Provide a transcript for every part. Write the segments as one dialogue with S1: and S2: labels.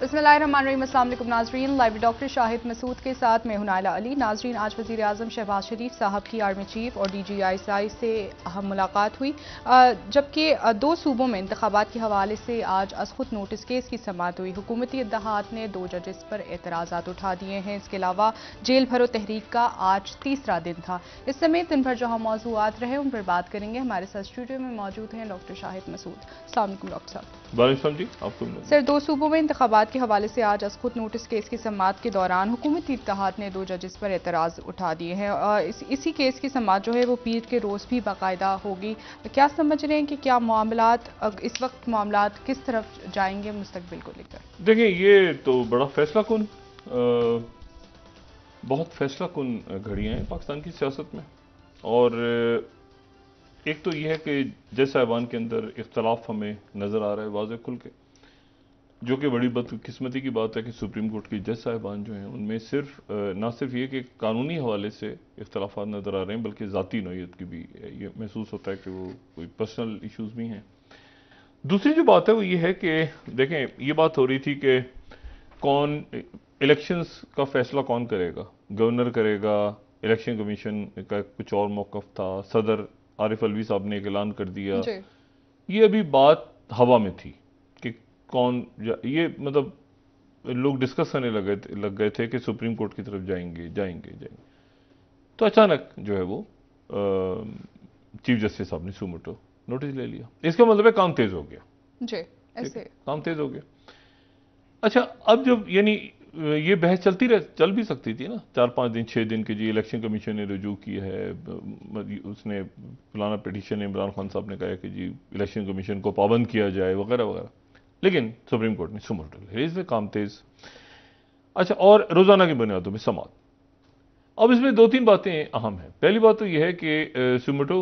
S1: बिस्मिल्लाहिर्रहमानिर्रहीम। अस्सलाम वालेकुम नाजरीन, लाइव डॉक्टर शाहिद मसूद के साथ मैं हूं नाइला अली। नाजरीन, आज वज़ीर आज़म शहबाज शरीफ साहब की आर्मी चीफ और DGISI से अहम मुलाकात हुई, जबकि दो सूबों में इंतखाबात के हवाले से आज अज़खुद नोटिस केस की समाअत हुई। हुकूमती इत्तेहाद ने 2 जजेस पर एतराज़ात उठा दिए हैं। इसके अलावा जेल भरो तहरीक का आज तीसरा दिन था। इस समेत दिन भर जहाँ मौजूआत रहे उन पर बात करेंगे। हमारे साथ स्टूडियो में मौजूद हैं डॉक्टर शाहिद मसूद। अस्सलाम वालेकुम डॉक्टर साहब।
S2: वालेकुम जी, आपको
S1: सर, 2 सूबों में इंतखाबात के हवाले से आज अज़खुद नोटिस केस की समाअत के दौरान हुकूमती इत्तेहाद ने 2 जजेस पर एतराज़ उठा दिए हैं। इसी केस की समाअत जो है वो पीर के रोज़ भी बाकायदा होगी। क्या समझ रहे हैं कि क्या मामलात इस वक्त मामलात किस तरफ जाएंगे मुस्तकबिल को लेकर?
S2: देखिए, ये तो बड़ा फैसला कुन बहुत फैसला कुन घड़ियाँ हैं पाकिस्तान की सियासत में। और एक तो ये है कि जज साहिबान के अंदर इख्तलाफ हमें नज़र आ रहा है वाज़ेह खुल के, जो कि बड़ी बदकिस्मती की बात है कि सुप्रीम कोर्ट की जज साहिबान जो हैं उनमें ना सिर्फ ये कि कानूनी हवाले से इख्तलाफात नज़र आ रहे हैं, बल्कि ज़ाती नौइयत की भी ये महसूस होता है कि वो कोई पर्सनल इशूज़ भी हैं। दूसरी जो बात है वो ये है कि देखें, ये बात हो रही थी कि कौन इलेक्शंस का फैसला कौन करेगा, गवर्नर करेगा, इलेक्शन कमीशन का कुछ और मौक़िफ़ था, सदर आरिफ अलवी साहब ने एक ऐलान कर दिया। ये अभी बात हवा में थी कि कौन ये मतलब लोग डिस्कस करने लग गए थे कि सुप्रीम कोर्ट की तरफ जाएंगे। तो अचानक जो है वो चीफ जस्टिस साहब ने सुमोटो नोटिस ले लिया। इसका मतलब है काम तेज हो गया
S1: जी, ऐसे
S2: काम तेज हो गया। अच्छा, अब जब यानी ये बहस चल भी सकती थी ना, 4-5 दिन 6 दिन के जी इलेक्शन कमीशन ने रजू की है, उसने फलाना पिटीशन इमरान खान साहब ने कहा कि जी इलेक्शन कमीशन को पाबंद किया जाए वगैरह वगैरह, लेकिन सुप्रीम कोर्ट ने सुमोटो ले लिया, काम तेज। अच्छा, और रोजाना की बुनियादों में समाअत। अब इसमें 2-3 बातें अहम हैं। पहली बात तो यह है कि सुमोटो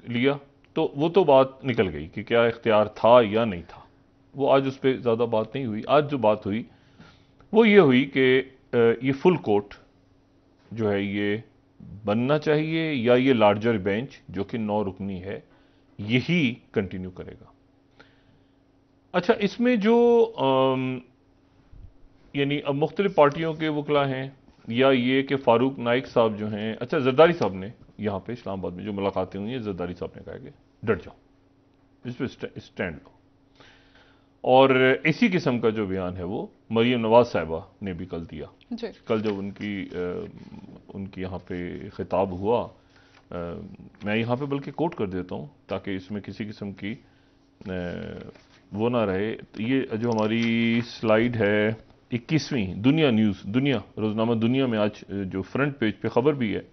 S2: लिया तो वो तो बात निकल गई कि क्या इख्तियार था या नहीं था, वो आज उस पर ज़्यादा बात नहीं हुई। आज जो बात हुई वो ये हुई कि ये फुल कोर्ट जो है ये बनना चाहिए या ये लार्जर बेंच जो कि 9 रुकनी है यही कंटिन्यू करेगा। अच्छा, इसमें जो यानी अब मुख्तलिफ पार्टियों के वकला हैं या ये कि फारूक नाइक साहब जो हैं, अच्छा जरदारी साहब ने यहाँ पे इस्लामाबाद में जो मुलाकातें हुई हैं, जरदारी साहब ने कहा कि डट जाओ, इस पर स्टैंड लो। और इसी किस्म का जो बयान है वो मरियम नवाज साहिबा ने भी कल दिया। कल जब उनकी यहाँ पे खिताब हुआ, मैं यहाँ पे बल्कि कोट कर देता हूँ ताकि इसमें किसी किस्म की वो ना रहे। ये जो हमारी स्लाइड है 21वीं दुनिया रोजनामा दुनिया में आज जो फ्रंट पेज पे खबर भी है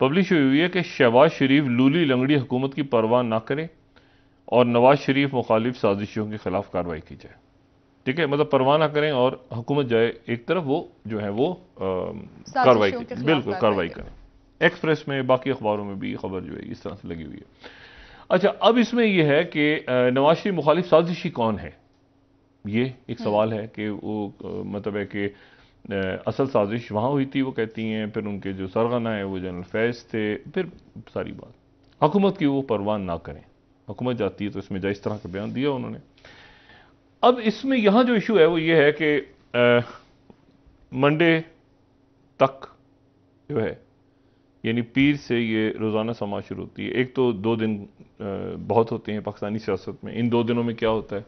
S2: पब्लिश हुई है कि शहबाज शरीफ लूली लंगड़ी हुकूमत की परवाह ना करें और नवाज शरीफ मुखालिफ साजिशों के खिलाफ कार्रवाई की जाए। ठीक है, मतलब परवाह ना करें और हुकूमत जाए एक तरफ, वो जो है वो कार्रवाई बिल्कुल कार्रवाई करें। एक्सप्रेस में बाकी अखबारों में भी खबर जो है इस तरह से लगी हुई है। अच्छा, अब इसमें यह है कि नवाज शरीफ मुखालिफ साजिशी कौन है, ये एक सवाल है कि वो मतलब है कि असल साजिश वहाँ हुई थी वो कहती हैं, फिर उनके जो सरगना है वो जनरल फैज़ थे, फिर सारी बात हुकूमत की वो परवाह ना करें, हुकूमत जाती है तो इसमें इस तरह का बयान दिया उन्होंने। अब इसमें यहाँ जो इशू है वो ये है कि मंडे तक जो है यानी पीर से ये रोज़ाना समाअत शुरू होती है। एक तो 2 दिन बहुत होते हैं पाकिस्तानी सियासत में। इन 2 दिनों में क्या होता है,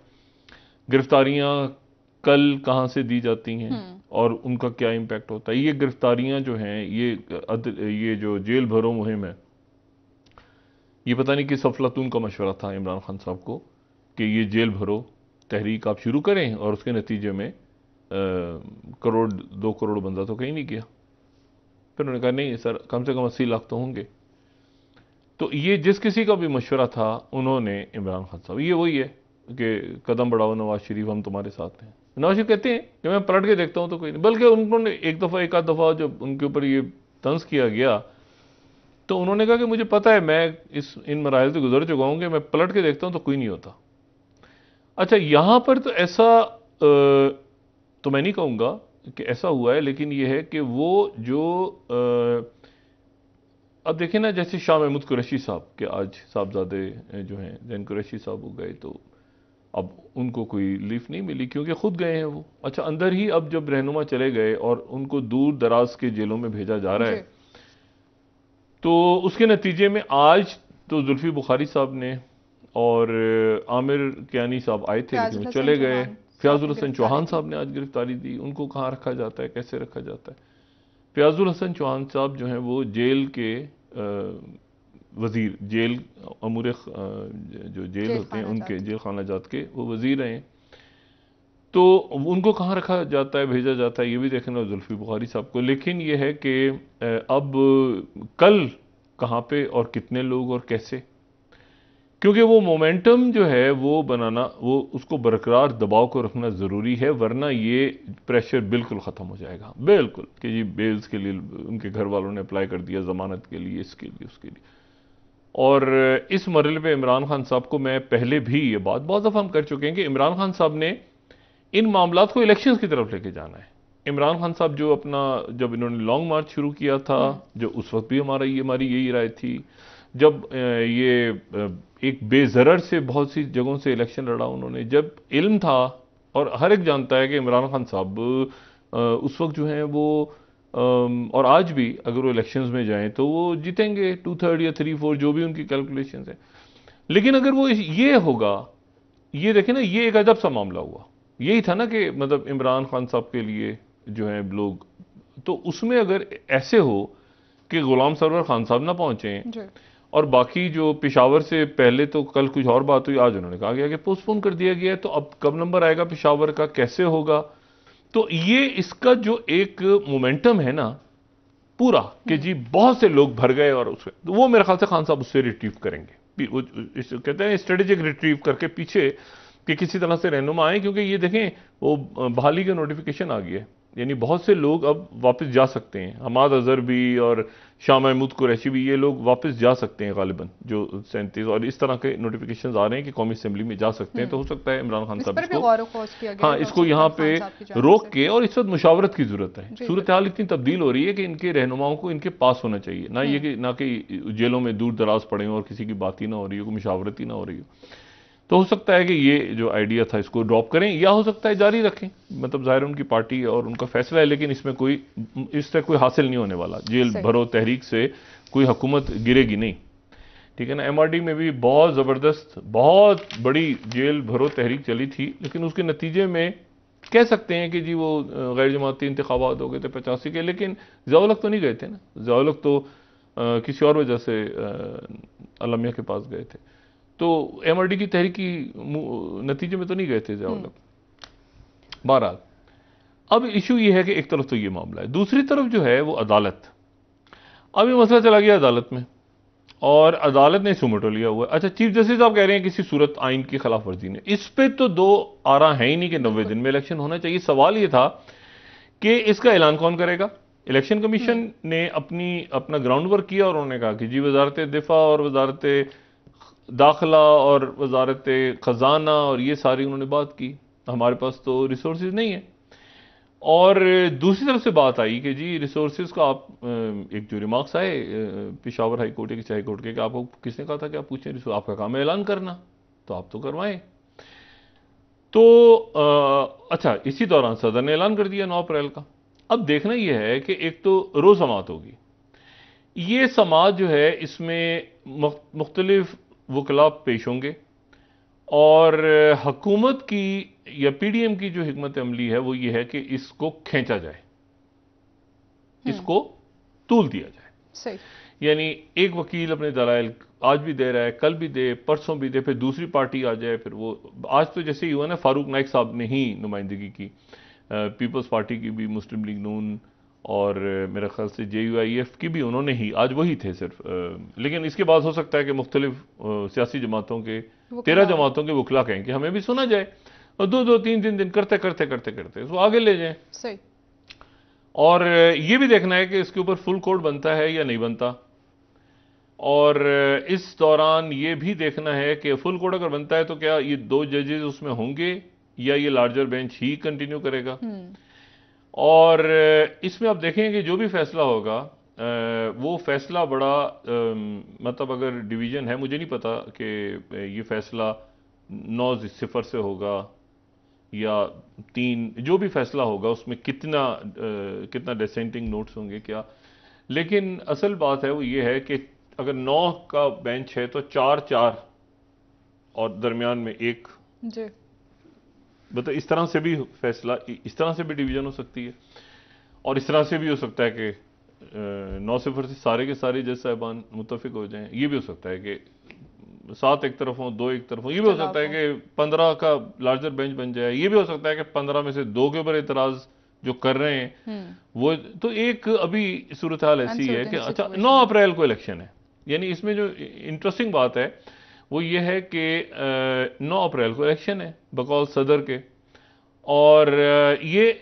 S2: गिरफ्तारियां कल कहाँ से दी जाती हैं और उनका क्या इम्पैक्ट होता है। ये गिरफ्तारियां जो हैं ये जो जेल भरो मुहिम है, ये पता नहीं किस अफलातून का मशवरा था इमरान खान साहब को कि ये जेल भरो तहरीक आप शुरू करें, और उसके नतीजे में 2 करोड़ बंदा तो कहीं नहीं किया। फिर उन्होंने कहा नहीं सर, कम से कम 80 लाख तो होंगे। तो ये जिस किसी का भी मशवरा था उन्होंने इमरान खान साहब, ये वही है कि कदम बढ़ाओ नवाज शरीफ, हम तुम्हारे साथ हैं। नवाज शरीफ कहते हैं कि मैं पलट के देखता हूं तो कोई नहीं, बल्कि उन्होंने एक आध दफ़ा जब उनके ऊपर ये तंज किया गया तो उन्होंने कहा कि मुझे पता है मैं इन मराहल से गुजर चुका हूं कि मैं पलट के देखता हूं तो कोई नहीं होता। अच्छा, यहां पर तो ऐसा तो मैं नहीं कहूंगा कि ऐसा हुआ है, लेकिन यह है कि वो जो अब देखें ना, जैसे शाह महमूद कुरैशी साहब के आज साहबजादे जो हैं जैन कुरैशी साहब हो गए, तो अब उनको कोई रिलीफ नहीं मिली क्योंकि खुद गए हैं वो। अच्छा, अंदर ही अब जब रहनुमा चले गए और उनको दूर दराज के जेलों में भेजा जा रहा है, तो उसके नतीजे में आज तो जुल्फी बुखारी साहब ने और आमिर कियानी साहब आए थे लेकिन वो चले गए। फयाजुल हसन चौहान साहब ने आज गिरफ्तारी दी। उनको कहाँ रखा जाता है, कैसे रखा जाता है? फयाजुल हसन चौहान साहब जो हैं वो जेल के वजीर, जेल अमूर जो जेल होते हैं उनके, जेल खाना जात के वो वजीर रहे हैं। तो उनको कहाँ रखा जाता है, भेजा जाता है, ये भी देखना जुल्फी बुखारी साहब को। लेकिन ये है कि अब कल कहाँ पे और कितने लोग और कैसे, क्योंकि वो मोमेंटम जो है वो बनाना, वो उसको बरकरार दबाव को रखना ज़रूरी है, वरना ये प्रेशर बिल्कुल ख़त्म हो जाएगा। बिल्कुल कि जी बेल्स के लिए उनके घर वालों ने अप्लाई कर दिया, ज़मानत के लिए, इसके लिए, उसके लिए। और इस मरहले पे इमरान खान साहब को मैं पहले भी ये बात बहुत दफ़ा हम कर चुके हैं कि इमरान खान साहब ने इन मामलात को इलेक्शंस की तरफ लेके जाना है। इमरान खान साहब जो अपना, जब इन्होंने लॉन्ग मार्च शुरू किया था, जो उस वक्त भी हमारी यही राय थी, जब ये एक बेजरर से बहुत सी जगहों से इलेक्शन लड़ा उन्होंने, जब इल्म था और हर एक जानता है कि इमरान खान साहब उस वक्त जो हैं वो और आज भी अगर वो इलेक्शंस में जाएं तो वो जीतेंगे 2/3 या 3/4 जो भी उनकी कैलकुलेशंस है। लेकिन अगर वो ये होगा, ये देखें ना, ये एक अजब सा मामला हुआ। यही था ना कि मतलब इमरान खान साहब के लिए जो है लोग, तो उसमें अगर ऐसे हो कि गुलाम सरवर खान साहब ना पहुंचे और बाकी जो पेशावर से पहले, तो कल कुछ और बात हुई, आज उन्होंने कहा गया कि पोस्टपोन कर दिया गया है, तो अब कब नंबर आएगा पेशावर का, कैसे होगा? तो ये इसका जो एक मोमेंटम है ना पूरा कि जी बहुत से लोग भर गए, और उसमें तो वो मेरे ख्याल से खान साहब उससे रिट्रीव करेंगे। वो कहते हैं स्ट्रेटेजिक रिट्रीव करके पीछे कि किसी तरह से रहनुमा आए, क्योंकि ये देखें वो बहाली का नोटिफिकेशन आ गया है, यानी बहुत से लोग अब वापस जा सकते हैं। हमाद अजहर भी और शाह महमूद कुरैशी भी, ये लोग वापस जा सकते हैं गालिबन, जो 37 और इस तरह के नोटिफिकेशंस आ रहे हैं कि कौमी असेंबली में जा सकते हैं। तो हो सकता है इमरान खान साहब इसको, हाँ, इसको यहाँ पे रोक के, और इस वक्त मुशावरत की जरूरत है। सूरत हाल इतनी तब्दील हो रही है कि इनके रहनुमाओं को इनके पास होना चाहिए, ना ये कि ना कि जेलों में दूर दराज पड़े और किसी की बात ही ना हो रही हो, मुशावरत ही ना हो रही हो। तो हो सकता है कि ये जो आइडिया था इसको ड्रॉप करें, या हो सकता है जारी रखें। मतलब जाहिर उनकी पार्टी और उनका फैसला है, लेकिन इसमें कोई इससे कोई हासिल नहीं होने वाला। जेल भरो तहरीक से कोई हुकूमत गिरेगी नहीं, ठीक है ना। एमआरडी में भी बहुत ज़बरदस्त, बहुत बड़ी जेल भरो तहरीक चली थी, लेकिन उसके नतीजे में कह सकते हैं कि जी वो गैर जमाती इंतखाबात हो गए थे 85 के, लेकिन ज़िया-उल-हक तो नहीं गए थे ना। ज़िया-उल-हक तो किसी और वजह से अलमिया के पास गए थे, तो एमआरडी की तहरीक की नतीजे में तो नहीं गए थे ज़िया-उल-हक। बहरहाल अब इशू ये है कि एक तरफ तो ये मामला है, दूसरी तरफ जो है वो अदालत। अब ये मसला चला गया अदालत में और अदालत ने सुमटो लिया हुआ है। अच्छा, चीफ जस्टिस साहब कह रहे हैं किसी सूरत आइन की खिलाफ वर्जी ने, इस पे तो दो आरा है ही नहीं कि 90 दिन में इलेक्शन होना चाहिए। सवाल ये था कि इसका ऐलान कौन करेगा। इलेक्शन कमीशन ने अपना ग्राउंड वर्क किया और उन्होंने कहा कि जी वजारत दिफा और वजारत दाखिला और वजारत खजाना और ये सारी उन्होंने बात की, हमारे पास तो रिसोर्सेज नहीं है। और दूसरी तरफ से बात आई कि जी रिसोर्सेज का आप, एक जो रिमार्क्स आए पेशावर हाई कोर्ट या किसी हाई कोर्ट के, कि आपको किसने कहा था कि आप पूछें, आपका काम है ऐलान करना, तो आप तो करवाएं। तो अच्छा, इसी दौरान सदर ने ऐलान कर दिया 9 अप्रैल का। अब देखना यह है कि एक तो रोज समात होगी, ये समात जो है इसमें मुख्तलिफ वकला पेश होंगे, और हुकूमत की या पीडीएम की जो हिकमत अमली है वो ये है कि इसको खींचा जाए, इसको तूल दिया जाए।
S1: सही।
S2: यानी एक वकील अपने दलाइल आज भी दे रहा है, कल भी दे, परसों भी दे, फिर दूसरी पार्टी आ जाए, फिर वो आज तो जैसे ही हुआ ना, फारूक नाइक साहब ने ही नुमाइंदगी की, पीपल्स पार्टी की भी, मुस्लिम लीग नून और मेरे ख्याल से JUIF की भी उन्होंने ही, आज वही थे सिर्फ। लेकिन इसके बाद हो सकता है कि मुख्तलिफ सियासी जमातों के 13 जमातों के वकला कहें कि हमें भी सुना जाए, और 2-2, 3-3 दिन करते करते करते करते इसको आगे ले जाएं।
S1: सही।
S2: और ये भी देखना है कि इसके ऊपर फुल कोर्ट बनता है या नहीं बनता, और इस दौरान ये भी देखना है कि फुल कोर्ट अगर बनता है तो क्या ये 2 जजेस उसमें होंगे या ये लार्जर बेंच ही कंटिन्यू करेगा। और इसमें आप देखें कि जो भी फैसला होगा वो फैसला बड़ा मतलब अगर डिवीजन है, मुझे नहीं पता कि ये फैसला 9-0 से होगा या 3, जो भी फैसला होगा उसमें कितना डिसेंटिंग नोट्स होंगे क्या। लेकिन असल बात है वो ये है कि अगर 9 का बेंच है तो 4-4 और दरमियान में 1,
S1: जी,
S2: मतलब इस तरह से भी फैसला, इस तरह से भी डिवीजन हो सकती है और इस तरह से भी हो सकता है कि 9-0 से सारे के सारे जज साहिबान मुत्तफिक हो जाएं। ये भी हो सकता है कि 7 एक तरफ हो, 2 एक तरफ हो। ये भी हो सकता है कि 15 का लार्जर बेंच बन जाए। ये भी हो सकता है कि 15 में से 2 के ऊपर एतराज जो कर रहे हैं वो तो एक अभी सूरत हाल ऐसी है कि अच्छा 9 अप्रैल को इलेक्शन है। यानी इसमें जो इंटरेस्टिंग बात है वो ये है कि 9 अप्रैल को इलेक्शन है बकौल सदर के, और ये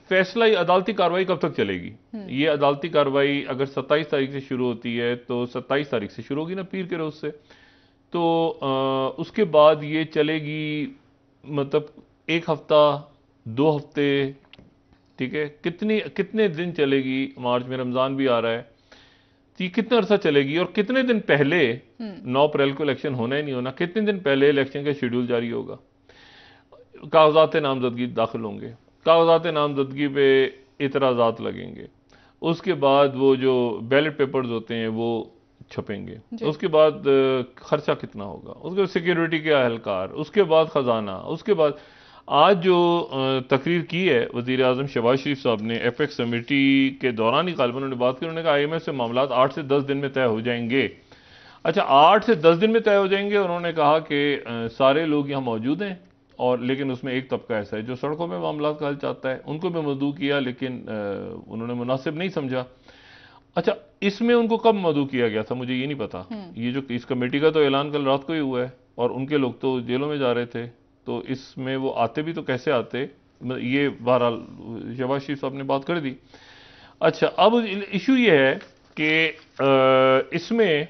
S2: फैसला, ये अदालती कार्रवाई कब तक चलेगी। ये अदालती कार्रवाई अगर 27 तारीख से शुरू होती है तो 27 तारीख से शुरू होगी ना, पीर के रोज से, तो उसके बाद ये चलेगी मतलब 1 हफ्ता 2 हफ्ते, ठीक है, कितने दिन चलेगी। मार्च में रमजान भी आ रहा है, तो ये कितना अरसा चलेगी और कितने दिन पहले 9 अप्रैल को इलेक्शन होना ही नहीं होना, कितने दिन पहले इलेक्शन का शेड्यूल जारी होगा। कागजात नामजदगी दाखिल होंगे, कागजात नामजदगी पे इतराज़ात लगेंगे, उसके बाद वो जो बैलेट पेपर्स होते हैं वो छपेंगे, उसके बाद खर्चा कितना होगा, उसके बाद सिक्योरिटी के एहलकार, उसके बाद खजाना, उसके बाद आज जो तकरीर की है वज़ीर आज़म शहबाज शरीफ साहब ने एपेक्स कमेटी के दौरान ही गालिबन उन्होंने बात की। उन्होंने कहा IMF से मामला 8 से 10 दिन में तय हो जाएंगे। अच्छा, 8 से 10 दिन में तय हो जाएंगे। उन्होंने कहा कि सारे लोग यहाँ मौजूद हैं, और लेकिन उसमें एक तबका ऐसा है जो सड़कों में मामला का हल चाहता है, उनको भी मदऊ किया लेकिन उन्होंने मुनासिब नहीं समझा। अच्छा, इसमें उनको कब मदऊ किया गया था मुझे ये नहीं पता। ये जो इस कमेटी का तो ऐलान कल रात को ही हुआ है और उनके लोग तो जेलों में जा रहे थे, तो इसमें वो आते भी तो कैसे आते, ये बहरहाल शहबाज शरीफ साहब ने बात कर दी। अच्छा, अब इशू ये है कि इसमें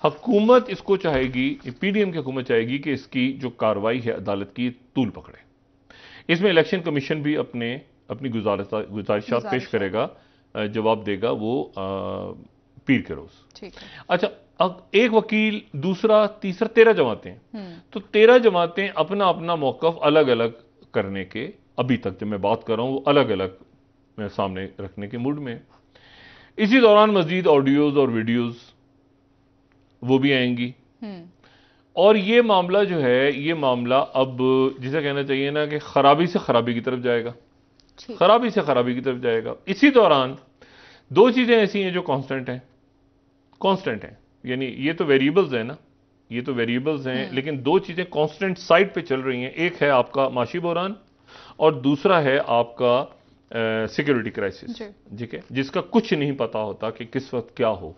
S2: हुकूमत इसको चाहेगी, PDM की हुकूमत चाहेगी कि इसकी जो कार्रवाई है अदालत की तूल पकड़े। इसमें इलेक्शन कमीशन भी अपनी गुजारिशात पेश करेगा, जवाब देगा वो पीर के रोज। अच्छा, अब एक वकील, दूसरा, तीसरा, 13 जमातें, तो 13 जमातें अपना अपना मौकफ अलग अलग करने के, अभी तक जब मैं बात कर रहा हूं वो अलग अलग सामने रखने के मूड में। इसी दौरान मजीद ऑडियोज और वीडियोज वो भी आएंगी, और ये मामला जो है, ये मामला अब जिसे कहना चाहिए ना कि खराबी से खराबी की तरफ जाएगा, खराबी से खराबी की तरफ जाएगा। इसी दौरान 2 चीजें ऐसी हैं जो कांस्टेंट हैं, यानी ये तो वेरिएबल्स हैं ना, ये तो वेरिएबल्स हैं, लेकिन 2 चीजें कांस्टेंट साइड पे चल रही हैं। एक है आपका माशी बहरान और दूसरा है आपका सिक्योरिटी क्राइसिस, ठीक है, जिसका कुछ नहीं पता होता कि किस वक्त क्या हो,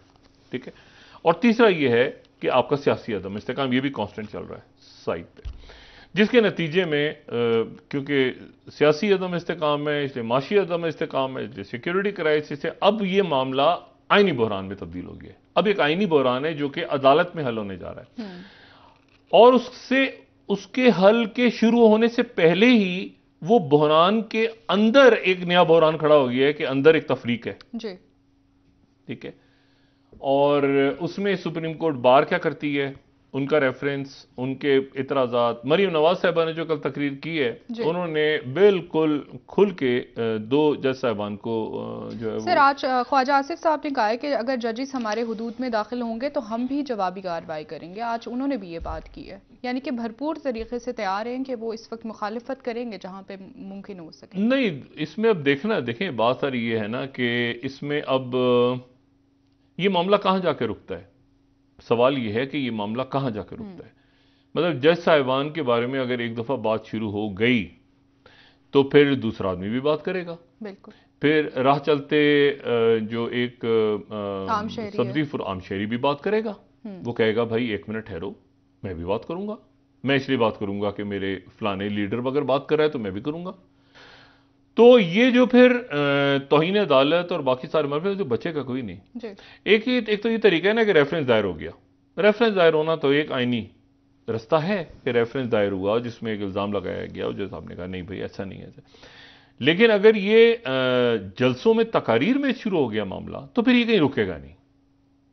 S2: ठीक है। और तीसरा ये है कि आपका सियासी अदम इस्तेकाम, ये भी कांस्टेंट चल रहा है साइड पे, जिसके नतीजे में क्योंकि सियासी अदम इस्तेकाम है, इसलिए माशी अदम इस्तेकाम है, इसलिए सिक्योरिटी क्राइसिस है। अब ये मामला आईनी बहरान में तब्दील हो गया है। अब एक आईनी बहरान है जो कि अदालत में हल होने जा रहा है, और उसके हल के शुरू होने से पहले ही वो बहरान के अंदर एक नया बहरान खड़ा हो गया है कि अंदर एक तफरीक है, ठीक है। और उसमें सुप्रीम कोर्ट बार क्या करती है, उनका रेफरेंस, उनके इतराजात। मरीम नवाज साहबा ने जो कल तकरीर की है, उन्होंने बिल्कुल खुल के 2 जज साहबान को जो है
S1: सर, आज ख्वाजा आसिफ साहब ने कहा है कि अगर जजेस हमारे हुदूद में दाखिल होंगे तो हम भी जवाबी कार्रवाई करेंगे। आज उन्होंने भी ये बात की है, यानी कि भरपूर तरीके से तैयार हैं कि वो इस वक्त मुखालिफत करेंगे जहां पे मुमकिन हो सके।
S2: नहीं, इसमें अब देखें बात सारी ये है ना कि इसमें अब ये मामला कहां जाके रुकता है। सवाल ये है कि ये मामला कहां जाकर रुकता है। मतलब जज साहिबान के बारे में अगर एक दफा बात शुरू हो गई तो फिर दूसरा आदमी भी बात करेगा,
S1: बिल्कुल।
S2: फिर राह चलते जो एक सब्जी आम शहरी भी बात करेगा। वो कहेगा भाई 1 मिनट ठहरो, मैं भी बात करूंगा, मैं इसलिए बात करूंगा कि मेरे फलाने लीडर अगर बात कर रहा है तो मैं भी करूंगा। तो ये जो फिर तौहीन अदालत और बाकी सारे मसले जो बचेगा कोई नहीं। एक तो ये तरीका है ना कि रेफरेंस दायर हो गया। रेफरेंस दायर होना तो एक आईनी रास्ता है कि रेफरेंस दायर हुआ जिसमें एक इल्ज़ाम लगाया गया और जो साहब ने कहा नहीं भाई ऐसा नहीं है। लेकिन अगर ये जलसों में तकारीर में शुरू हो गया मामला तो फिर ये कहीं रुकेगा नहीं,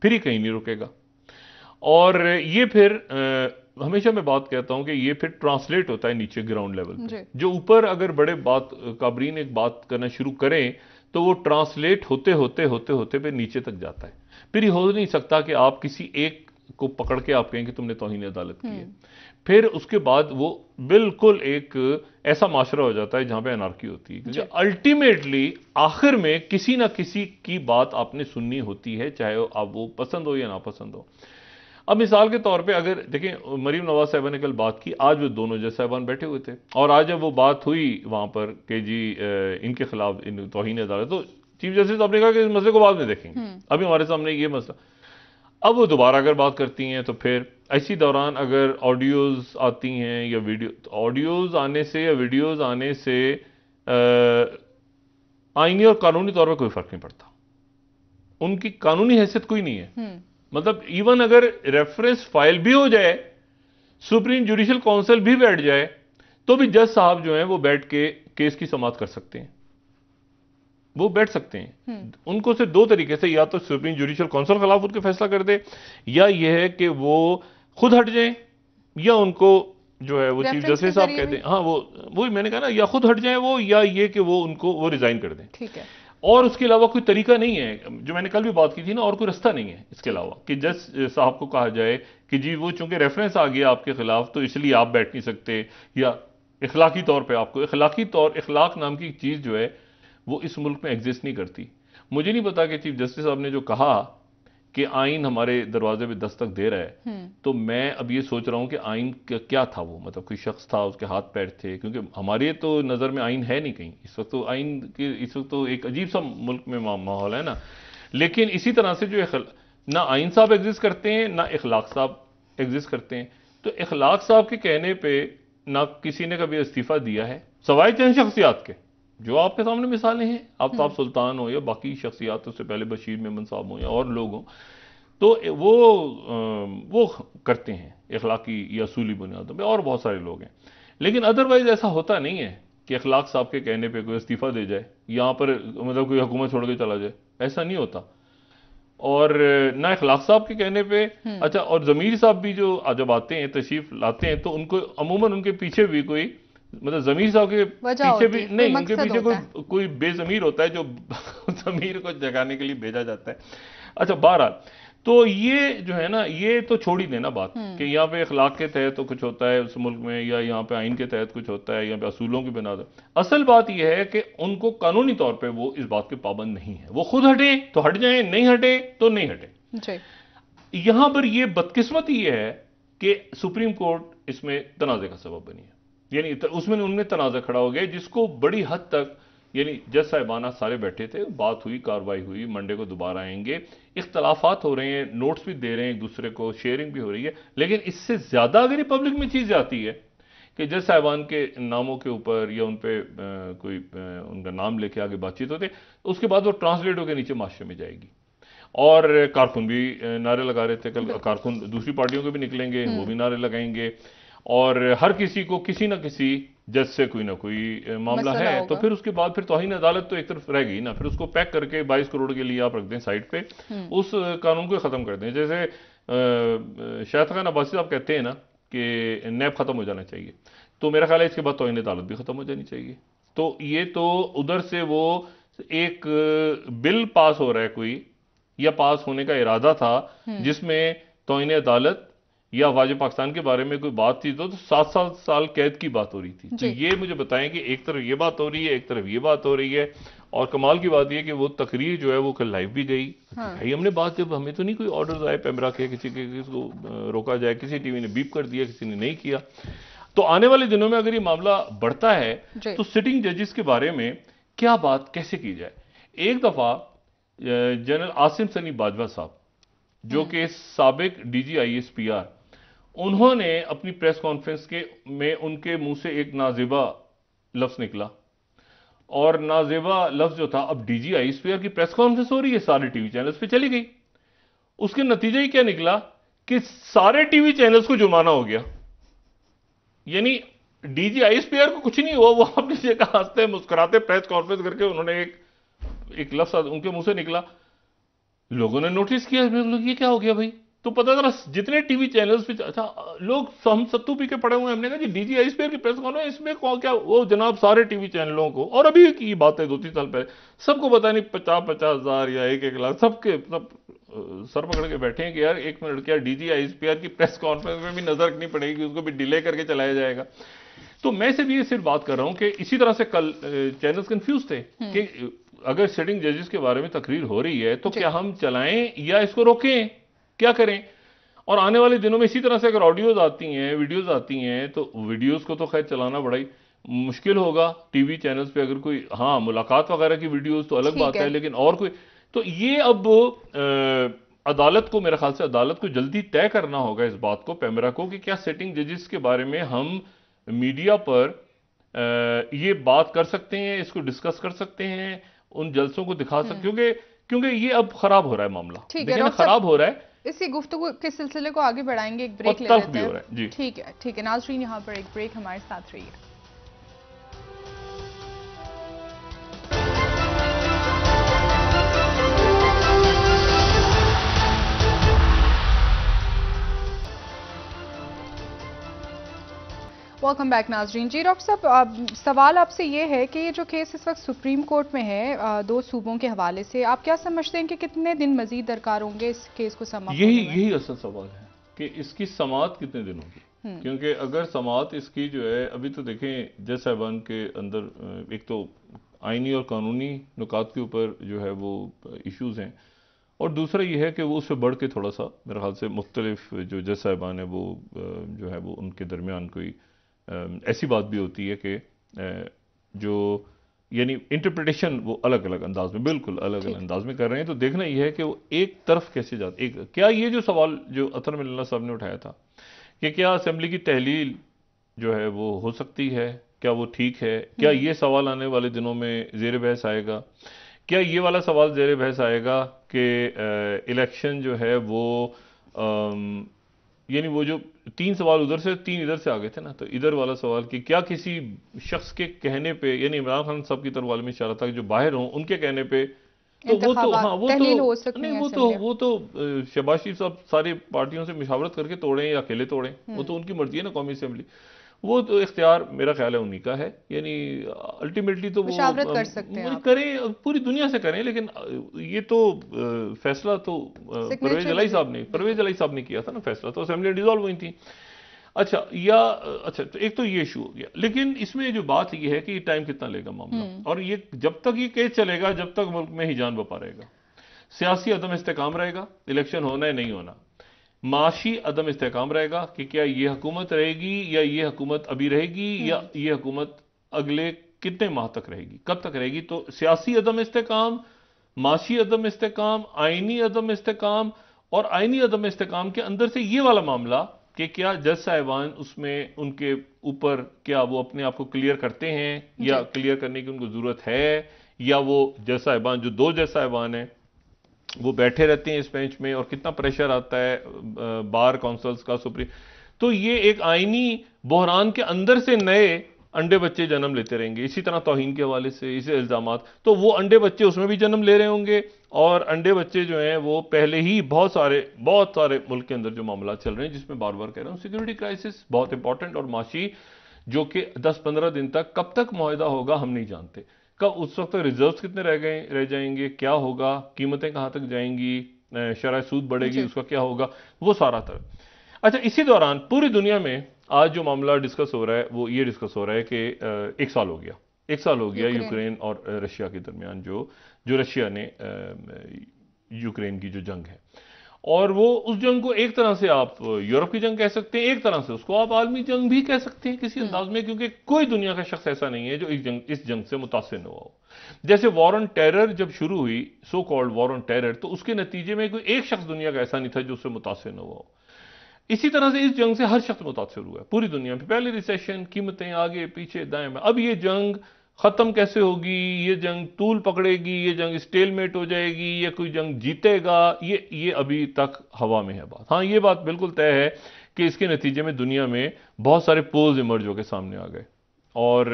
S2: फिर ये कहीं नहीं रुकेगा। और ये फिर हमेशा मैं बात कहता हूं कि ये फिर ट्रांसलेट होता है नीचे ग्राउंड लेवल पे।
S1: जी।
S2: जो ऊपर अगर बड़े बात काबरीन एक बात करना शुरू करें तो वो ट्रांसलेट होते होते होते होते फिर नीचे तक जाता है। फिर ये हो नहीं सकता कि आप किसी एक को पकड़ के आप कहें कि तुमने तौहीन अदालत की है। फिर उसके बाद वो बिल्कुल एक ऐसा माशरा हो जाता है जहां पे अनार्की होती है, क्योंकि अल्टीमेटली आखिर में किसी ना किसी की बात आपने सुननी होती है, चाहे आप वो पसंद हो या ना पसंद हो। अब मिसाल के तौर पे अगर देखें, मरीम नवाज साहबा ने कल बात की, आज वो दोनों जज साहबान बैठे हुए थे और आज जब वो बात हुई वहां पर कि जी इनके खिलाफ तौहीन अदालत, तो चीफ जस्टिस साहब ने कहा कि इस मसले को बाद में देखेंगे, अभी हमारे सामने ये मसला। अब वो दोबारा अगर बात करती हैं तो फिर इसी दौरान अगर ऑडियोज आती हैं या वीडियो, तो ऑडियोज आने से या वीडियोज आने से आईनी और कानूनी तौर पर कोई फर्क नहीं पड़ता, उनकी कानूनी हैसियत कोई नहीं है। मतलब इवन अगर रेफरेंस फाइल भी हो जाए, सुप्रीम जुडिशियल काउंसिल भी बैठ जाए, तो भी जज साहब जो हैं वो बैठ के केस की समाअत कर सकते हैं, वो बैठ सकते हैं। उनको सिर्फ दो तरीके से, या तो सुप्रीम जुडिशियल काउंसिल खिलाफ उनके फैसला कर दे, या यह है कि वो खुद हट जाएं, या उनको जो है वो चीफ जस्टिस साहब कहते हैं, हाँ वो मैंने कहा ना, या खुद हट जाएं वो, या ये कि वो उनको वो रिजाइन कर दें।
S1: ठीक है।
S2: और उसके अलावा कोई तरीका नहीं है, जो मैंने कल भी बात की थी ना, और कोई रास्ता नहीं है इसके अलावा कि जज साहब को कहा जाए कि जी वो चूंकि रेफरेंस आ गया आपके खिलाफ तो इसलिए आप बैठ नहीं सकते, या इखलाकी तौर पे आपको इखलाक नाम की चीज जो है वो इस मुल्क में एग्जिस्ट नहीं करती। मुझे नहीं पता कि चीफ जस्टिस साहब ने जो कहा कि आइन हमारे दरवाजे पे दस्तक दे रहा है, तो मैं अब ये सोच रहा हूं कि आइन क्या था वो, मतलब कोई शख्स था, उसके हाथ पैर थे, क्योंकि हमारे तो नज़र में आइन है नहीं कहीं इस वक्त, तो आइन की इस वक्त तो एक अजीब सा मुल्क में माहौल है ना। लेकिन इसी तरह से जो ना आइन साहब एग्जिस्ट करते हैं, ना इखलाक साहब एग्जिस्ट करते हैं। तो इखलाक साहब के कहने पर ना किसी ने कभी इस्तीफा दिया है, सवाए चंद शख्सियात के जो आपके सामने मिसालें हैं, आफ्ताब सुल्तान हो या बाकी शख्सियात, उससे पहले बशीर मेमन साहब हो या और लोग हों, तो वो करते हैं इखलाकी या असूली बुनियादों पे, और बहुत सारे लोग हैं। लेकिन अदरवाइज ऐसा होता नहीं है कि इखलाक साहब के कहने पे कोई इस्तीफा दे जाए, यहाँ पर मतलब कोई हुकूमत छोड़ के चला जाए, ऐसा नहीं होता। और ना इखलाक साहब के कहने पे, अच्छा, और जमीर साहब भी जो जब आते हैं, तशरीफ लाते हैं, तो उनको अमूमन उनके पीछे भी कोई, मतलब जमीर साहब के पीछे भी नहीं, उनके पीछे कोई बेजमीर होता है जो जमीर को जगाने के लिए भेजा जाता है। अच्छा, बहरहाल, तो ये जो है ना, ये तो छोड़ ही देना बात कि यहाँ पे इखलाक के तहत तो कुछ होता है उस मुल्क में, या यहाँ पे आइन के तहत कुछ होता है, यहाँ पे असूलों की बिना। असल बात यह है कि उनको कानूनी तौर पे वो इस बात के पाबंद नहीं है, वो खुद हटे तो हट जाए, नहीं हटे तो नहीं हटे। यहां पर यह बदकिस्मती यह है कि सुप्रीम कोर्ट इसमें तनाज़े का सबब बनी है, यानी उसमें उनमें तनाज़ा खड़ा हो गया, जिसको बड़ी हद तक, यानी जज साहिबाना सारे बैठे थे, बात हुई, कार्रवाई हुई, मंडे को दोबारा आएंगे, इख्तलाफात हो रहे हैं, नोट्स भी दे रहे हैं एक दूसरे को, शेयरिंग भी हो रही है। लेकिन इससे ज्यादा अगर ये पब्लिक में चीज आती है कि जज साहिबान के नामों के ऊपर या उन पे कोई उनका नाम लेके आगे बातचीत होती, उसके बाद वो ट्रांसलेट होकर नीचे माशरे में जाएगी। और कारकुन भी नारे लगा रहे थे, कल कारकुन दूसरी पार्टियों के भी निकलेंगे, वो भी नारे लगाएंगे, और हर किसी को किसी ना किसी जज से कोई ना कोई मामला है। तो फिर उसके बाद फिर तौहीन अदालत तो एक तरफ रह गई ना, फिर उसको पैक करके 22 करोड़ के लिए आप रख दें साइड पे, उस कानून को खत्म कर दें। जैसे शाहिद खान अब्बासी साहब कहते हैं ना कि नैब खत्म हो जाना चाहिए, तो मेरा ख्याल है इसके बाद तौहीन अदालत भी खत्म हो जानी चाहिए। तो ये तो उधर से वो एक बिल पास हो रहा है कोई, या पास होने का इरादा था, जिसमें तौहीन अदालत या वाजिब पाकिस्तान के बारे में कोई बात थी, तो 7 साल कैद की बात हो रही थी। तो ये मुझे बताएं कि एक तरफ ये बात हो रही है, एक तरफ ये बात हो रही है, और कमाल की बात ये कि वो तकरीर जो है वो कल लाइव भी गई। भाई हमने बात, जब हमें तो नहीं कोई ऑर्डर्स आए पैमरा के किसी को रोका जाए, किसी टीवी ने बीप कर दिया, किसी ने नहीं किया। तो आने वाले दिनों में अगर ये मामला बढ़ता है तो सिटिंग जजेस के बारे में क्या बात कैसे की जाए। एक दफा जनरल आसिम सनी बाजवा साहब, जो कि साबिक DGISPR, उन्होंने अपनी प्रेस कॉन्फ्रेंस में उनके मुंह से एक नाजेबा लफ्ज निकला, और नाजेबा लफ्ज जो था, अब DGISPR की प्रेस कॉन्फ्रेंस हो रही है, सारे टीवी चैनल्स पे चली गई। उसके नतीजे ही क्या निकला कि सारे टीवी चैनल्स को जुर्माना हो गया। यानी DGISPR को कुछ नहीं हुआ, वो अपनी जगह हंसते मुस्कुराते प्रेस कॉन्फ्रेंस करके उन्होंने एक लफ्ज उनके मुंह से निकला, लोगों ने नोटिस किया, ये क्या हो गया भाई, तो पता चला जितने टीवी चैनल्स पे, अच्छा लोग हम सत्तू पी के पड़े हुए हैं, हमने कहा जी डीजीआई स्पेयर की प्रेस कॉन्फ्रेंस इसमें कौन क्या, वो जनाब सारे टीवी चैनलों को, और अभी की बात है 2-3 साल पहले, सबको पता नहीं 50-50 हजार या 1-1 लाख, सबके सब सर पकड़ के बैठे हैं कि यार 1 मिनट, क्या डीजीआई स्पेयर की प्रेस कॉन्फ्रेंस में भी नजर रखनी पड़ेगी, उसको भी डिले करके चलाया जाएगा। तो मैं सिर्फ ये बात कर रहा हूं कि इसी तरह से कल चैनल्स कंफ्यूज थे कि अगर सिटिंग जजेस के बारे में तकरीर हो रही है तो क्या हम चलाएं या इसको रोकें, क्या करें। और आने वाले दिनों में इसी तरह से अगर ऑडियोज आती हैं, वीडियोज आती हैं, तो वीडियोज को तो खैर चलाना बड़ा ही मुश्किल होगा टीवी चैनल्स पे। अगर कोई हाँ मुलाकात वगैरह की वीडियोज तो अलग बात है, लेकिन और कोई, तो ये अब अदालत को, मेरे ख्याल से अदालत को जल्दी तय करना होगा इस बात को, पैमरा को, कि क्या सिटिंग जजेस के बारे में हम मीडिया पर ये बात कर सकते हैं, इसको डिस्कस कर सकते हैं, उन जलसों को दिखा सकते, क्योंकि ये अब खराब हो रहा है मामला, देखिए ना खराब हो रहा है।
S1: इसी गुफ्तगू के सिलसिले को आगे बढ़ाएंगे, एक ब्रेक ले लेते हैं। ठीक है नाज़रीन, यहाँ पर एक ब्रेक, हमारे साथ रहिए। वेलकम बैक नाज़रीन। जी डॉक्टर साहब, सवाल आपसे ये है कि ये जो केस इस वक्त सुप्रीम कोर्ट में है 2 सूबों के हवाले से, आप क्या समझते हैं कि कितने दिन मजीद दरकार होंगे इस केस को समाप्त होने में?
S2: यही असल सवाल है कि इसकी समाअत कितने दिन होगी, क्योंकि अगर समाअत इसकी जो है, अभी तो देखें जज साहिबान के अंदर एक तो आइनी और कानूनी नुकात के ऊपर जो है वो इश्यूज हैं, और दूसरा ये है कि वो उससे बढ़ के थोड़ा सा मेरे ख्याल से मुख्तलिफ जो जज साहिबान है वो जो है वो उनके दरमियान कोई ऐसी बात भी होती है कि जो यानी इंटरप्रिटेशन वो अलग अलग अंदाज में, बिल्कुल अलग अलग अंदाज में कर रहे हैं। तो देखना यह है कि वो एक तरफ कैसे जाते, क्या ये जो सवाल जो अतर मिल्ला साहब ने उठाया था कि क्या असेंबली की तहलील जो है वो हो सकती है, क्या वो ठीक है, क्या ये सवाल आने वाले दिनों में ज़ेर बहस आएगा, क्या ये वाला सवाल ज़ेर बहस आएगा कि इलेक्शन जो है वो यानी वो जो 3 सवाल उधर से 3 इधर से आ गए थे ना, तो इधर वाला सवाल कि क्या किसी शख्स के कहने पे, यानी इमरान खान साहब की तरफ वाले में इशारा था कि जो बाहर हों उनके कहने पे, तो वो तो हाँ वो तो शहबाज शरीफ साहब सारी पार्टियों से मशावरत करके तोड़ें या अकेले तोड़ें, वो तो उनकी मर्जी है ना कौमी असेंबली, वो तो इख्तियार मेरा ख्याल है उन्हीं का है, यानी अल्टीमेटली तो वो
S1: कर सकते हैं,
S2: करें, पूरी दुनिया से करें, लेकिन ये तो फैसला तो परवेज इलाही साहब ने किया था ना, फैसला तो असेंबली डिसॉल्व हुई थी। अच्छा तो एक तो ये इशू हो गया, लेकिन इसमें जो बात ये है कि टाइम कितना लेगा मामला, और ये जब तक ये केस चलेगा, जब तक मुल्क में ही जान बपा रहेगा, सियासी अदम इस्तेकाम रहेगा, इलेक्शन होना है नहीं होना, माशी अदम इस्तेकाम रहेगा कि क्या ये हुकूमत रहेगी या ये हुकूमत अभी रहेगी या ये हुकूमत अगले कितने माह तक रहेगी, कब तक रहेगी। तो सियासी अदम इस्तेकाम, माशी अदम इस्तेकाम, आइनी अदम इस्तेकाम, और आइनी अदम इस्तेकाम के अंदर से ये वाला मामला कि क्या जज साहिबान उसमें उनके ऊपर क्या वो अपने आप को क्लियर करते हैं या क्लियर करने की उनको जरूरत है, या वो जज साहिबान जो 2 जज साहिबान हैं वो बैठे रहते हैं इस बेंच में, और कितना प्रेशर आता है बार काउंसिल्स का, सुप्रीम। तो ये एक आईनी बहरान के अंदर से नए अंडे बच्चे जन्म लेते रहेंगे, इसी तरह तौहीन के हवाले से इसे इल्जामात, तो वो अंडे बच्चे उसमें भी जन्म ले रहे होंगे, और अंडे बच्चे जो हैं वो पहले ही बहुत सारे मुल्क के अंदर जो मामला चल रहे हैं, जिसमें बार बार कह रहा हूं सिक्योरिटी क्राइसिस बहुत इंपॉर्टेंट, और माशी जो कि 10-15 दिन तक कब तक मुआहदा होगा हम नहीं जानते, कब उस वक्त रिजर्व्स कितने रह जाएंगे, क्या होगा, कीमतें कहां तक जाएंगी, शरह सूद बढ़ेगी, उसका क्या होगा, वो सारा तरह। अच्छा, इसी दौरान पूरी दुनिया में आज जो मामला डिस्कस हो रहा है वो ये डिस्कस हो रहा है कि 1 साल हो गया यूक्रेन और रशिया के दरमियान जो रशिया ने यूक्रेन की जो जंग है, और वो उस जंग को एक तरह से आप यूरोप की जंग कह सकते हैं, एक तरह से उसको आप आलमी जंग भी कह सकते हैं किसी अंदाज में, क्योंकि कोई दुनिया का शख्स ऐसा नहीं है जो इस जंग से मुतासिर न हुआ हो। जैसे वॉर ऑन टेरर जब शुरू हुई, so called war on terror, तो उसके नतीजे में कोई एक शख्स दुनिया का ऐसा नहीं था जो उससे मुतासिर न हुआ हो। इसी तरह से इस जंग से हर शख्स मुतासिर हुआ है पूरी दुनिया में, पहले रिसेशन, कीमतें आगे पीछे दाएं में, अब ये जंग खत्म कैसे होगी, ये जंग तूल पकड़ेगी, ये जंग स्टेलमेट हो जाएगी, ये कोई जंग जीतेगा, ये अभी तक हवा में है बात। हाँ, ये बात बिल्कुल तय है कि इसके नतीजे में दुनिया में बहुत सारे पोल्स इमर्ज होकर सामने आ गए, और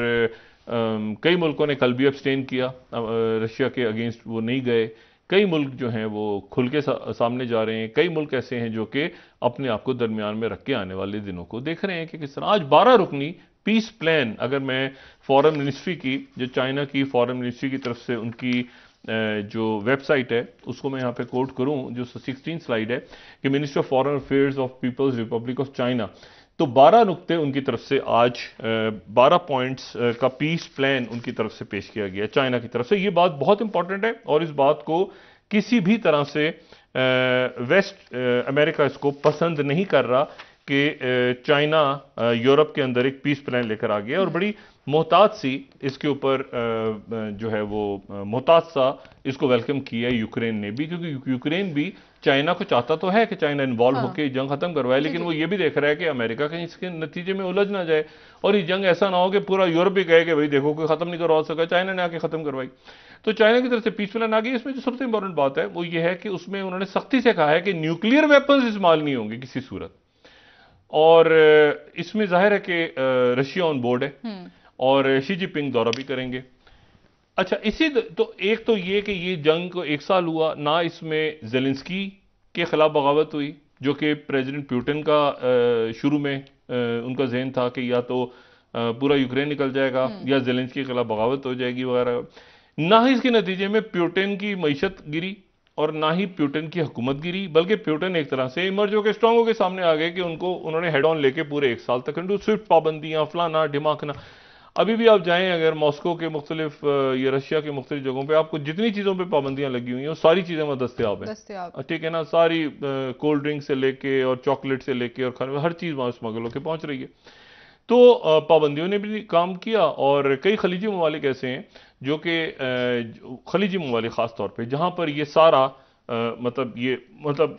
S2: कई मुल्कों ने कल भी अब्सटेन किया, रशिया के अगेंस्ट वो नहीं गए, कई मुल्क जो हैं वो खुल के सामने जा रहे हैं, कई मुल्क ऐसे हैं जो कि अपने आप को दरमियान में रख के आने वाले दिनों को देख रहे हैं कि किस तरह। आज 12 रुकनी पीस प्लान, अगर मैं फॉरेन मिनिस्ट्री की, जो चाइना की फॉरेन मिनिस्ट्री की तरफ से उनकी जो वेबसाइट है उसको मैं यहाँ पे कोट करूँ, जो 16 स्लाइड है कि ministry of foreign affairs of people's republic of China, तो 12 नुक्ते उनकी तरफ से आज 12 पॉइंट्स का पीस प्लान उनकी तरफ से पेश किया गया चाइना की तरफ से। ये बात बहुत इंपॉर्टेंट है और इस बात को किसी भी तरह से वेस्ट अमेरिका इसको पसंद नहीं कर रहा कि चाइना यूरोप के अंदर एक पीस प्लान लेकर आ गया और बड़ी मोहतात सी इसके ऊपर जो है वो मोहतात सा इसको वेलकम किया यूक्रेन ने भी, क्योंकि यूक्रेन भी चाइना को चाहता तो है कि चाइना इन्वॉल्व होकर जंग खत्म करवाए, लेकिन वो ये भी देख रहा है कि अमेरिका कहीं इसके नतीजे में उलझ ना जाए और ये जंग ऐसा ना हो कि पूरा यूरोप भी कहे कि भाई देखो कोई खत्म नहीं करवा सका, चाइना ने आके खत्म करवाई। तो चाइना की तरफ से पीस प्लान आ गई। इसमें जो सबसे इंपॉर्टेंट बात है वो ये है कि उसमें उन्होंने सख्ती से कहा है कि न्यूक्लियर वेपन्स इस्तेमाल नहीं होंगे किसी सूरत, और इसमें जाहिर है कि रशिया ऑन बोर्ड है और शी जिनपिंग दौरा भी करेंगे। अच्छा, इसी तो एक तो ये कि ये जंग को 1 साल हुआ ना, इसमें ज़ेलेंस्की के खिलाफ बगावत हुई जो कि प्रेसिडेंट पुतिन का शुरू में उनका जहन था कि या तो पूरा यूक्रेन निकल जाएगा या ज़ेलेंस्की के खिलाफ बगावत हो जाएगी वगैरह। ना ही इसके नतीजे में पुतिन की मईशत गिरी और ना ही पुतिन की हुकूमत गिरी, बल्कि पुतिन एक तरह से इमर्ज होकर स्ट्रांग होकर सामने आ गए कि उन्होंने हेड ऑन लेके पूरे 1 साल तक स्विफ्ट पाबंदियां फलाना ढिमाकना। अभी भी आप जाएं अगर मॉस्को के मुख्तलिफ या रशिया के मुख्तलिफ जगहों पे, आपको जितनी चीज़ों पे पाबंदियां लगी हुई हैं वो सारी चीज़ें वहाँ दस्तयाब हैं, ठीक है ना। सारी कोल्ड ड्रिंक से लेके और चॉकलेट से लेके और खाने हर चीज़ वहाँ स्मगल होकर पहुँच रही है। तो पाबंदियों ने भी काम किया और कई खलीजी ममालिक ऐसे हैं जो कि खलीजी ममालिक ख़ास तौर पर जहाँ पर ये सारा मतलब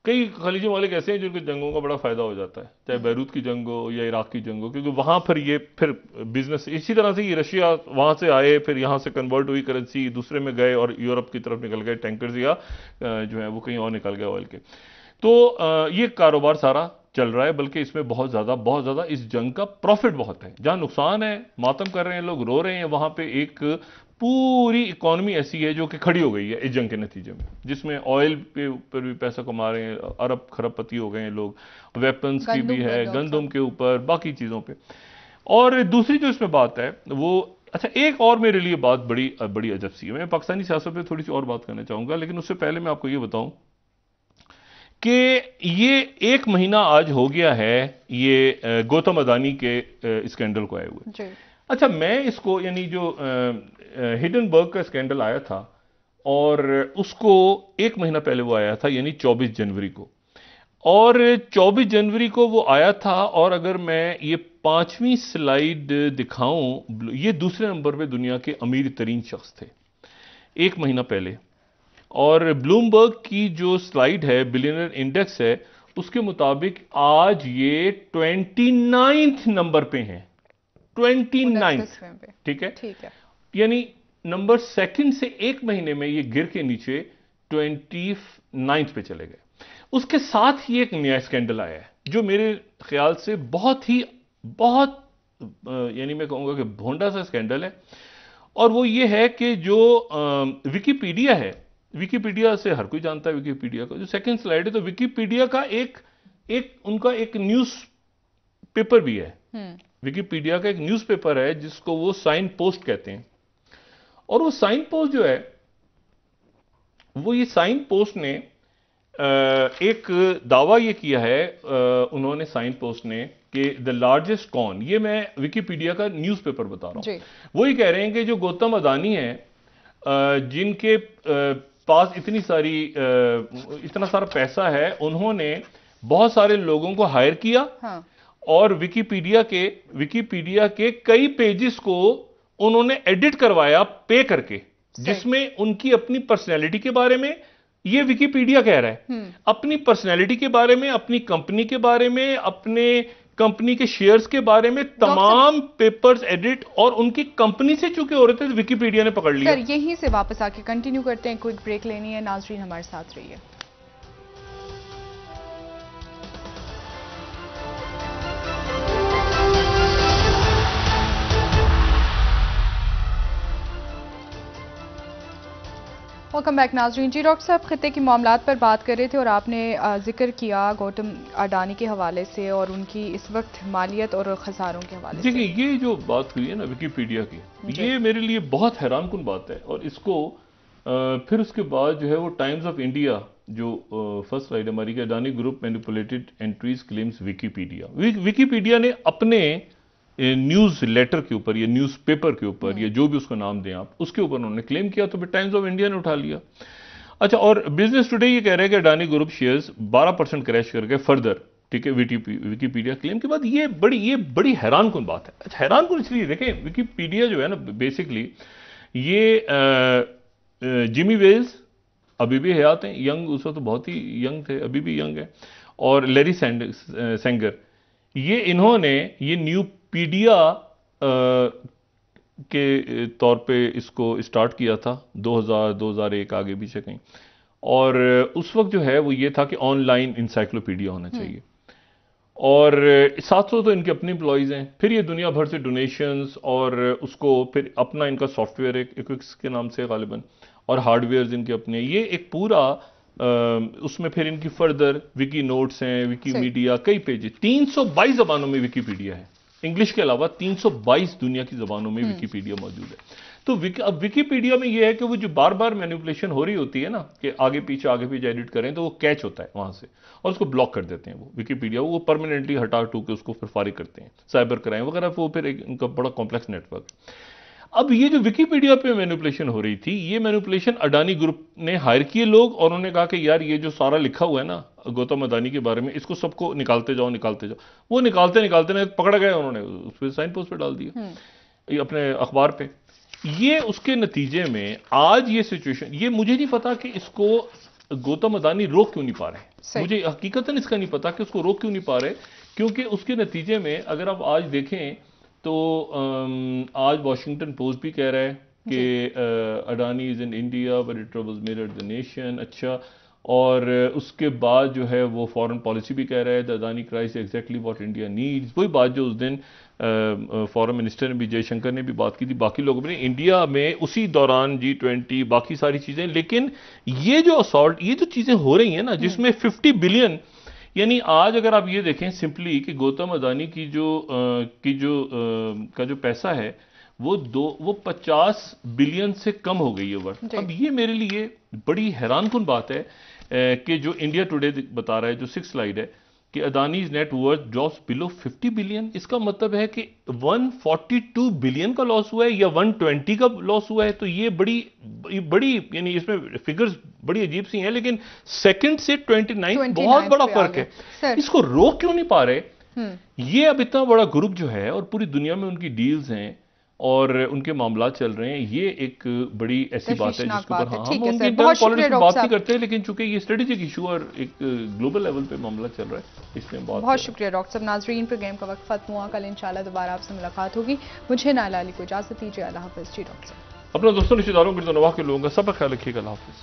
S2: कई खलीजी ममालिक ऐसे हैं जिनके जंगों का बड़ा फ़ायदा हो जाता है, चाहे बैरूत की जंग हो या इराक की जंग हो, क्योंकि वहाँ पर ये फिर बिजनेस इसी तरह से ये रशिया वहाँ से आए, फिर यहाँ से कन्वर्ट हुई करेंसी दूसरे में गए और यूरोप की तरफ निकल गए टैंकर्स, या जो है वो कहीं और निकल गए ऑयल के। तो ये कारोबार सारा चल रहा है, बल्कि इसमें बहुत ज़्यादा इस जंग का प्रॉफिट बहुत है। जहाँ नुकसान है, मातम कर रहे हैं लोग, रो रहे हैं, वहाँ पे एक पूरी इकॉनमी ऐसी है जो कि खड़ी हो गई है इस जंग के नतीजे में, जिसमें ऑयल पे ऊपर भी पैसा कमा रहे हैं, अरब खरबपति हो गए हैं लोग, वेपन्स की भी है, गंदम के ऊपर, बाकी चीज़ों पे। और दूसरी जो इसमें बात है वो, अच्छा एक और मेरे लिए बात बड़ी अजब सी है। मैं पाकिस्तानी सियासत पे थोड़ी सी और बात करना चाहूँगा, लेकिन उससे पहले मैं आपको ये बताऊँ कि ये 1 महीना आज हो गया है ये गौतम अदानी के स्कैंडल को आए हुए। अच्छा, मैं इसको यानी जो हिडनबर्ग का स्कैंडल आया था और उसको 1 महीना पहले वो आया था, यानी 24 जनवरी को, और 24 जनवरी को वो आया था। और अगर मैं ये 5वीं स्लाइड दिखाऊं, ये दूसरे नंबर पे दुनिया के अमीर तरीन शख्स थे 1 महीना पहले, और ब्लूमबर्ग की जो स्लाइड है बिलियनर इंडेक्स है उसके मुताबिक आज ये 29th नंबर पे हैं, 29th, ठीक है, यानी नंबर 2nd से 1 महीने में ये गिर के नीचे 29th पे चले गए। उसके साथ ही एक नया स्कैंडल आया है जो मेरे ख्याल से बहुत यानी मैं कहूंगा कि भोंडा सा स्कैंडल है, और वो ये है कि जो विकिपीडिया है, विकिपीडिया से हर कोई जानता है विकिपीडिया का, जो 2nd स्लाइड है, तो विकिपीडिया का उनका एक न्यूज पेपर भी है। विकिपीडिया का एक न्यूज़पेपर है जिसको वो साइन पोस्ट कहते हैं, और वो साइन पोस्ट जो है वो ये साइन पोस्ट ने एक दावा ये किया है, उन्होंने साइन पोस्ट ने कि द लार्जेस्ट कॉन, ये मैं विकिपीडिया का न्यूज़पेपर बता रहा हूं, वो ये कह रहे हैं कि जो गौतम अदानी है जिनके पास इतना सारा पैसा है, उन्होंने बहुत सारे लोगों को हायर किया, हाँ। और विकिपीडिया के कई पेजेस को उन्होंने एडिट करवाया पे करके, जिसमें उनकी अपनी पर्सनैलिटी के बारे में, ये विकिपीडिया कह रहा है, अपनी पर्सनैलिटी के बारे में, अपनी कंपनी के बारे में, अपने कंपनी के शेयर्स के बारे में तमाम पेपर्स एडिट, और उनकी कंपनी से चूंकि हो रहे थे तो विकिपीडिया ने पकड़ लिया।
S1: सर यहीं से वापस आके कंटिन्यू करते हैं, क्विक ब्रेक लेनी है, नाज़रीन हमारे साथ रहिए। वेलकम बैक नाजरीन। जी डॉक्टर साहब, खित्ते की मामलात पर बात कर रहे थे और आपने जिक्र किया गौतम अडानी के हवाले से और उनकी इस वक्त मालियत और खसारों के हवाले से।
S2: देखिए, ये जो बात हुई है ना विकीपीडिया की, ये मेरे लिए बहुत हैरानकुन बात है। और इसको फिर उसके बाद जो है वो टाइम्स ऑफ इंडिया जो फर्स्ट स्लाइड हमारी कि Adani group manipulated entries claims Wikipedia. Wikipedia ने अपने न्यूज लेटर के ऊपर या न्यूज पेपर के ऊपर या जो भी उसको नाम दें आप, उसके ऊपर उन्होंने क्लेम किया, तो फिर टाइम्स ऑफ इंडिया ने उठा लिया। अच्छा, और बिजनेस टुडे ये कह रहा है कि अडानी ग्रुप शेयर्स 12% क्रैश कर गए फर्दर। ठीक है, विकीपीडिया क्लेम के बाद ये बड़ी हैरानकुन बात है। अच्छा, हैरानकुन इसलिए देखें, विकीपीडिया जो है ना बेसिकली ये जिमी वेल्स अभी भी हयात हैं, यंग, उस वक्त तो बहुत ही यंग थे, अभी भी यंग है, और लैरी सेंगर, ये इन्होंने ये न्यूपीडिया के तौर पे इसको स्टार्ट किया था 2001 आगे पीछे कहीं। और उस वक्त जो है वो ये था कि ऑनलाइन इंसाइक्लोपीडिया होना चाहिए, और 700 तो इनके अपने एम्प्लॉयज़ हैं। फिर ये दुनिया भर से डोनेशंस और उसको फिर अपना इनका सॉफ्टवेयर एक इक्विक्स के नाम से गालिबन, और हार्डवेयर इनके अपने, ये एक पूरा उसमें फिर इनकी फर्दर विकी नोट्स हैं, विकी मीडिया, कई पेजेस, 322 जबानों में विकीपीडिया है, इंग्लिश के अलावा 322 दुनिया की जबानों में विकीपीडिया मौजूद है। तो अब विकीपीडिया में यह है कि वो जो बार बार मैनिपुलेशन हो रही होती है ना, कि आगे पीछे एडिट करें, तो वो कैच होता है वहां से और उसको ब्लॉक कर देते हैं। वो विकीपीडिया वो परमानेंटली हटा हटू के उसको फिर फारिग करते हैं, साइबर क्राइम वगैरह, वो फिर एक इनका बड़ा कॉम्प्लेक्स नेटवर्क। अब ये जो विकीपीडिया पे मैनिपुलेशन हो रही थी, ये मैनिपुलेशन अडानी ग्रुप ने हायर किए लोग, और उन्होंने कहा कि यार ये जो सारा लिखा हुआ है ना गौतम अडानी के बारे में, इसको सबको निकालते जाओ। वो निकालते ना पकड़ गए, उन्होंने उस पर साइन पोस्ट पे डाल दिया अपने अखबार पे। ये उसके नतीजे में आज ये सिचुएशन, ये मुझे नहीं पता कि इसको गौतम अडानी रोक क्यों नहीं पा रहे। मुझे हकीकतन इसका नहीं पता कि उसको रोक क्यों नहीं पा रहे, क्योंकि उसके नतीजे में अगर आप आज देखें तो आज वॉशिंगटन पोस्ट भी कह रहा है कि Adani is in India but it troubles mirror the nation. अच्छा, और उसके बाद जो है वो फॉरेन पॉलिसी भी कह रहा है, the Adani crisis exactly what India needs. वही बात जो उस दिन फॉरेन मिनिस्टर ने भी, जयशंकर ने भी बात की थी, बाकी लोगों ने इंडिया में उसी दौरान G20 बाकी सारी चीजें। लेकिन ये जो असॉल्ट, ये जो चीजें हो रही हैं ना, जिसमें 50 बिलियन, यानी आज अगर आप ये देखें सिंपली कि गौतम अडानी की जो पैसा है वो 50 बिलियन से कम हो गई है वर्थ। अब ये मेरे लिए बड़ी हैरानकुन बात है कि जो इंडिया टुडे बता रहा है, जो 6 स्लाइड है, कि Adanis net worth drops below 50 billion. इसका मतलब है कि 142 बिलियन का लॉस हुआ है या 120 का लॉस हुआ है। तो ये बड़ी यानी इसमें फिगर्स बड़ी अजीब सी हैं, लेकिन सेकंड से 29 बहुत बड़ा फर्क है। इसको रोक क्यों नहीं पा रहे? ये अब इतना बड़ा ग्रुप जो है और पूरी दुनिया में उनकी डील्स हैं और उनके मामला चल रहे हैं, ये एक बड़ी ऐसी बात है जिसके ऊपर हम उनकी इंटरनल पॉलिटिक्स में बात नहीं करते, लेकिन चूंकि ये स्ट्रेटेजिक इशू और एक ग्लोबल लेवल पे मामला चल रहा है, इसलिए बहुत
S1: शुक्रिया डॉक्टर साहब। नाजरीन, प्रोग्राम का वक्त खत्म हुआ, कल इंशाल्लाह दोबारा आपसे मुलाकात होगी। मुझे नाला अली को इजाजत दीजिए। अल्लाह हाफिज। जी डॉक्टर साहब,
S2: अपने दोस्तों, रिश्तेदारों, गिरदोनवाह के लोगों का सब ख्याल रखिएगा। अल्लाह हाफिज।